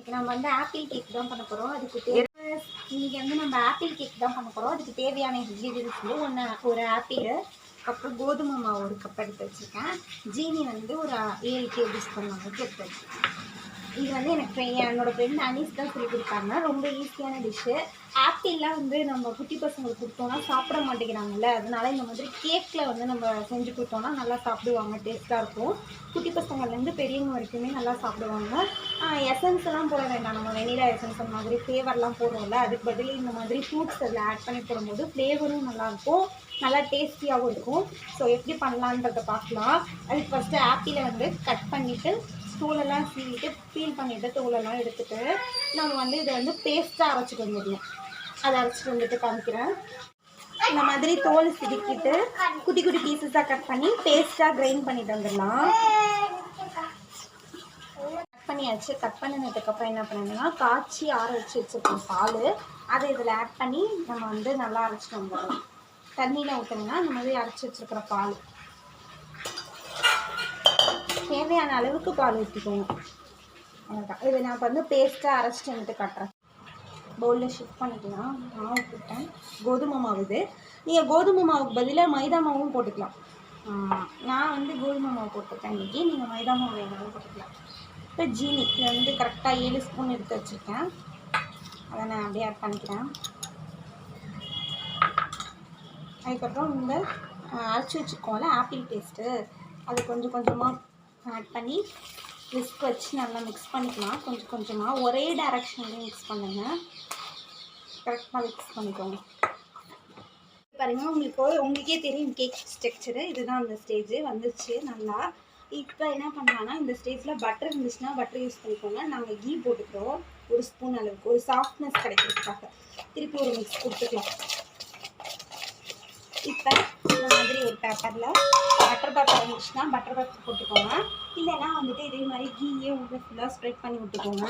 இன்னைக்கு நம்ம வந்து ஆப்பிள் கேக் தான் பண்ண போகிறோம். இன்னைக்கு வந்து நம்ம ஆப்பிள் கேக் தான் பண்ண போகிறோம். அதுக்கு தேவையான இன்க்ரீடியன்ஸ் வந்து ஒரு ஆப்பிள், அப்புறம் கோதுமை மாவு ஒரு கப் எடுத்து வச்சுருக்கேன். ஜீனி வந்து ஒரு 7 டேபிள் ஸ்பூன் அளவுக்கு எடுத்து வச்சுருக்கேன். இது வந்து எனக்கு என்னோடய ஃப்ரெண்ட் அனீஸ் தான் சொல்லி கொடுத்தாங்க. ரொம்ப ஈஸியான டிஷ்ஷு. ஆப்பிள்லாம் வந்து நம்ம குட்டி பசங்களுக்கு கொடுத்தோன்னா சாப்பிட மாட்டேங்கிறாங்கல்ல, அதனால இந்த மாதிரி கேக்கில் வந்து நம்ம செஞ்சு கொடுத்தோன்னா நல்லா சாப்பிடுவாங்க, டேஸ்ட்டாக இருக்கும். குட்டி பசங்கள்லேருந்து பெரியவங்க வரைக்குமே நல்லா சாப்பிடுவாங்க. எசன்ஸ்லாம் போட வேண்டாம், நம்ம வெனிலா எசன்ஸ் அந்த மாதிரி ஃப்ளேவர்லாம் போடுவோம்ல, அதுக்கு பதில் இந்த மாதிரி ஃப்ரூட்ஸ் அதில் ஆட் பண்ணி போடும்போது ஃப்ளேவரும் நல்லாயிருக்கும், நல்லா டேஸ்டியாகவும் இருக்கும். ஸோ எப்படி பண்ணலான்றதை பார்க்கலாம். அதுக்கு ஃபஸ்ட்டு ஆப்பிளை வந்து கட் பண்ணிவிட்டு தூளெல்லாம் சீவிட்டு பீல் பண்ணிவிட்டு தூளெல்லாம் எடுத்துகிட்டு நம்ம வந்து இதை வந்து பேஸ்ட்டாக அரைச்சிட்டு வந்துடணும். அதை அரைச்சிட்டு வந்துட்டு காமிக்கிறேன். இந்த மாதிரி தோல் சிரிக்கிட்டு குட்டி குட்டி பீசஸாக கட் பண்ணி பேஸ்ட்டாக கிரைண்ட் பண்ணிட்டு வந்துடலாம். கட் பண்ணியாச்சு. கட் பண்ணினதுக்கப்புறம் என்ன பண்ணணும்னா காய்ச்சி ஆற வச்சுருக்கோம் பால், அதை இதில் ஆட் பண்ணி நம்ம வந்து நல்லா அரைச்சிட்டு வந்துடலாம். தண்ணியில் ஊற்றினோம்னா இந்த மாதிரி அரைச்சி வச்சுருக்கிற பால், தேவையான அளவுக்கு பால் ஊற்றிக்கோங்க. அவ்வளோதான். இதை நான் வந்து பேஸ்ட்டாக அரைச்சிட்டு வந்துட்டு காட்டுறேன். பவுலில் ஷிஃப்ட் பண்ணிக்கலாம். மாவு போட்டேன், கோதுமை மாவு. இது நீங்கள் கோதுமை மாவுக்கு பதிலாக மைதா மாவும் போட்டுக்கலாம். நான் வந்து கோதுமை மாவு போட்டுருக்கேன் இன்றைக்கி. நீங்கள் மைதா மாவு வேணாலும் போட்டுக்கலாம். இப்போ ஜீனி இதை வந்து கரெக்டாக 7 ஸ்பூன் எடுத்து வச்சுருக்கேன். அதை நான் அப்படியே ஆட் பண்ணிக்கிறேன். அதுக்கப்புறம் இந்த அரைச்சி வச்சுக்கோங்கள ஆப்பிள் பேஸ்ட்டு, அது கொஞ்சம் கொஞ்சமாக ஆட் பண்ணி விஸ்க் வச்சு நல்லா மிக்ஸ் பண்ணிக்கலாம். கொஞ்சம் கொஞ்சமாக ஒரே டைரெக்ஷன்லேயும் மிக்ஸ் பண்ணுங்கள். கரெக்டாக மிக்ஸ் பண்ணிக்கோங்க. பாருங்கள், உங்களுக்கே தெரியும் கேக் ஸ்ட்ரக்சரு. இதுதான் அந்த ஸ்டேஜு வந்துச்சு நல்லா. இப்போ என்ன பண்ணலான்னா இந்த ஸ்டேஜில் பட்டர் இருந்துச்சுன்னா பட்டர் யூஸ் பண்ணிக்கோங்க. நாங்கள் கீ போட்டுக்கிறோம் 1 ஸ்பூன் அளவுக்கு, ஒரு சாஃப்ட்னஸ் கிடைக்கிறதுக்காக. திருப்பி ஒரு மிக்ஸ் கொடுத்துக்கலாம். இப்போ இந்த மாதிரி ஒரு பேப்பரில் பட்டர் பேப்பர் இருந்துச்சுன்னா பட்டர் பேப்பர் போட்டுக்கோங்க. இல்லைன்னா வந்துட்டு இதே மாதிரி கீயே உள்ள ஃபுல்லாக ஸ்ப்ரெட் பண்ணி விட்டுக்கோங்க.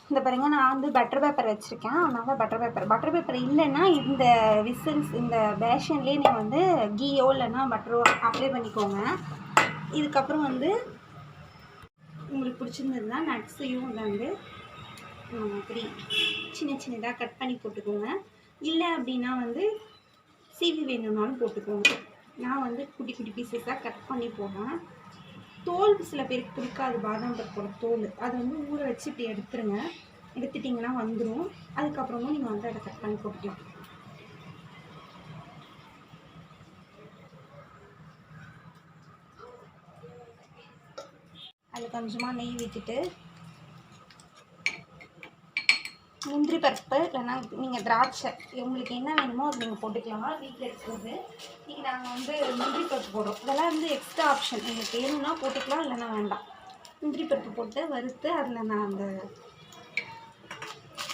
இந்த பாருங்க, நான் வந்து பட்டர் பேப்பர் வச்சுருக்கேன், அதனால் பட்டர் பேப்பர் இல்லைன்னா இந்த விசில்ஸ் இந்த பேஷன்லேயே நீங்கள் வந்து கீயோ இல்லைன்னா பட்டரோ அப்ளை பண்ணிக்கோங்க. இதுக்கப்புறம் வந்து உங்களுக்கு பிடிச்சிருந்ததுன்னா நட்ஸையும் வந்து அப்படி சின்ன சின்னதாக கட் பண்ணி போட்டுக்கோங்க. இல்லை அப்படின்னா வந்து சீவி வேணும்னாலும் போட்டுக்கோங்க. நான் வந்து குட்டி குட்டி பீசஸாக கட் பண்ணி போடுறேன். தோல் சில பேருக்கு பிடிக்காது, பாதாம் பருப்போட தோல், அதை வந்து ஊற வச்சு இப்படி எடுத்துருங்க. எடுத்துட்டிங்கன்னா வந்துடும். அதுக்கப்புறமும் நீங்கள் வந்து அதை கட் பண்ணி போட்டுக்கலாம். அதில் கொஞ்சமாக நெய் விட்டுட்டு முந்திரி பருப்பு இல்லைன்னா நீங்கள் திராட்சை உங்களுக்கு என்ன வேணுமோ அது நீங்கள் போட்டுக்கலாம். வீட்டில் இருக்கிறது நீங்கள் நாங்கள் வந்து முந்திரி பருப்பு போடுறோம். இதெல்லாம் வந்து எக்ஸ்ட்ரா ஆப்ஷன், உங்களுக்கு வேணும்னா போட்டுக்கலாம், இல்லைன்னா வேண்டாம். முந்திரி பருப்பு போட்டு வறுத்து அதில் நான் அந்த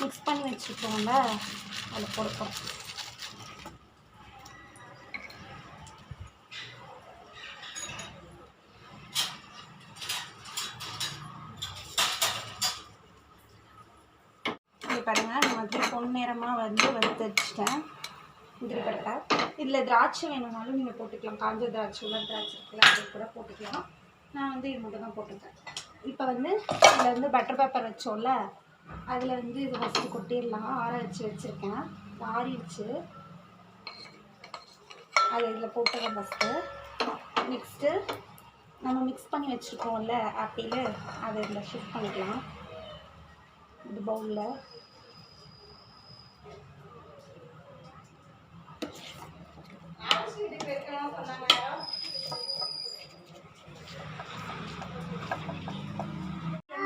மிக்ஸ் பண்ணி வச்சுருக்கோம்ல அதில் போடுறோம். பாருங்கள், இந்த மாதிரி பொன்னிறமாக வந்து வறுத்து வச்சுட்டேன் முந்திரி பருப்பை. இதில் திராட்சை வேணும்னாலும் நீங்கள் போட்டுக்கலாம். காஞ்ச திராட்சை உள்ள திராட்சை இருக்குல்ல, அது கூட போட்டுக்கலாம். நான் வந்து இது மட்டும் தான் போட்டுருக்கேன். இப்போ வந்து இதில் வந்து பட்டர் பேப்பர் வச்சோம்ல, அதில் வந்து இது ஃபஸ்ட்டு கொட்டிடலாம். ஆற வச்சுருக்கேன், ஆறிடுச்சு. அதை இதில் போட்டுறேன் ஃபஸ்ட்டு. நெக்ஸ்ட்டு நம்ம மிக்ஸ் பண்ணி வச்சுருக்கோம்ல ஆப்பிள், அதை இதில் ஷிஃப்ட் பண்ணிக்கலாம். இது பவுலில்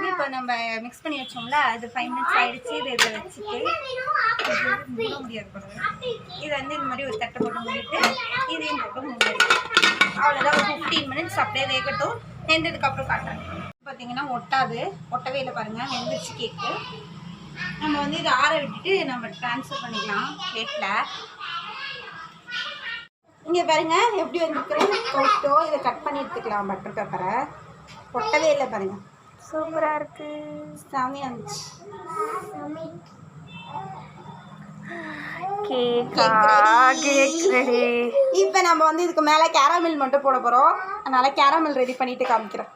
இப்போ நம்ம மிக்ஸ் பண்ணி வச்சோம்ல, அது 5 மினிட்ஸ் ஆகிடுச்சு. இதை வச்சுட்டு மூட முடியாது போல. இதை வந்து இந்த மாதிரி ஒரு தட்டை போட்டு மூடிட்டு இதையும் போட்டு மூடிடுது. அவ்வளோதான். ஒரு 15 மினிட்ஸ் அப்படியே வேகட்டும். வெந்ததுக்கப்புறம் காட்டுறேன். பார்த்தீங்கன்னா ஒட்டவே இல்லை பாருங்கள், வெந்துருச்சு கேக்கு. நம்ம வந்து இதை ஆற விட்டுட்டு நம்ம ட்ரான்ஸ்ஃபர் பண்ணிக்கலாம் பிளேட்டில். இங்கே பாருங்கள் எப்படி வந்துருக்குறோம். இதை கட் பண்ணி எடுத்துக்கலாம். பட்டர் பேப்பரை ஒட்டவே இல்லை பாருங்கள், சூப்பராக இருக்குது, சாமியாக இருந்துச்சு. இப்போ நம்ம வந்து இதுக்கு மேலே கேரமல் மட்டும் போட போகிறோம். அதனால் கேரமல் ரெடி பண்ணிவிட்டு காமிக்கிறேன்.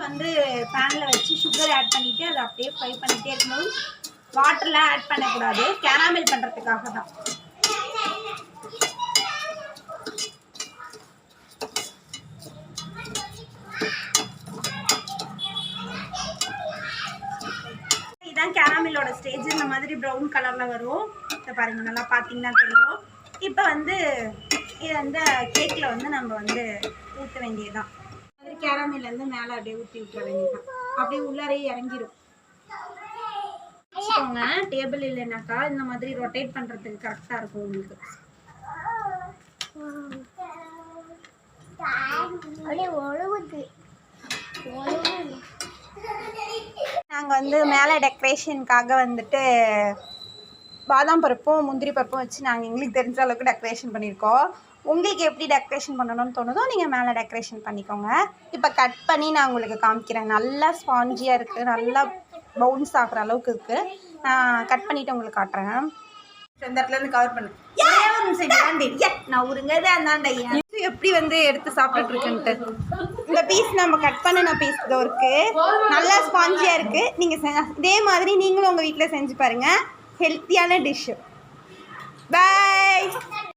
வந்து பேனில் வச்சு சுகர் ஆட் பண்ணிவிட்டு அதை அப்படியே ஃப்ரை பண்ணிகிட்டே இருக்கணும். வாட்டர்லாம் ஆட் பண்ணக்கூடாது, கேராமல் பண்ணுறதுக்காக தான். இதுதான் கேராமலோட ஸ்டேஜ். இந்த மாதிரி ப்ரௌன் கலரில் வரும். இதை பாருங்கள், நல்லா பார்த்தீங்கன்னா தெரியும். இப்போ வந்து இது வந்து கேக்கில் வந்து நம்ம வந்து ஊற்ற வேண்டியதுதான். மாதிரி கேராமல் வந்து மேலே அப்படியே ஊற்றி விட்டுற வேண்டியதுதான். அப்படியே உள்ளாரே இறங்கிடும். வச்சுக்கோங்க, டேபிள் இல்லைனாக்கா இந்த மாதிரி ரொட்டேட் பண்ணுறதுக்கு கரெக்டாக இருக்கும் உங்களுக்கு. நாங்கள் வந்து மேலே டெக்கரேஷனுக்காக வந்துட்டு பாதாம் பருப்பும் முந்திரி பருப்பும் வச்சு நாங்கள் எங்களுக்கு தெரிஞ்ச அளவுக்கு டெக்கரேஷன் பண்ணியிருக்கோம். உங்களுக்கு எப்படி டெக்கரேஷன் பண்ணணும்னு தோணுதோ நீங்கள் மேலே டெக்கரேஷன் பண்ணிக்கோங்க. இப்போ கட் பண்ணி நான் உங்களுக்கு காமிக்கிறேன். நல்லா ஸ்பாஞ்சியாக இருக்குது, நல்லா பவுன்ஸ் ஆகிற அளவுக்கு இருக்குது. நான் கட் பண்ணிவிட்டு உங்களுக்கு காட்டுறேன். இந்த இடத்துலேருந்து கவர் பண்ணு. நான் உருங்கதே அந்தாண்ட எப்படி வந்து எடுத்து சாப்பிட்டுட்டு இருக்குன்ட்டு. இந்த பீஸ் நம்ம கட் பண்ணின பீஸ் இதோ இருக்குது, நல்லா ஸ்பாஞ்சியாக இருக்குது. நீங்கள் இதே மாதிரி நீங்களும் உங்கள் வீட்டில் செஞ்சு பாருங்கள். ஹெல்த்தியான டிஷ்ஷு. பாய்.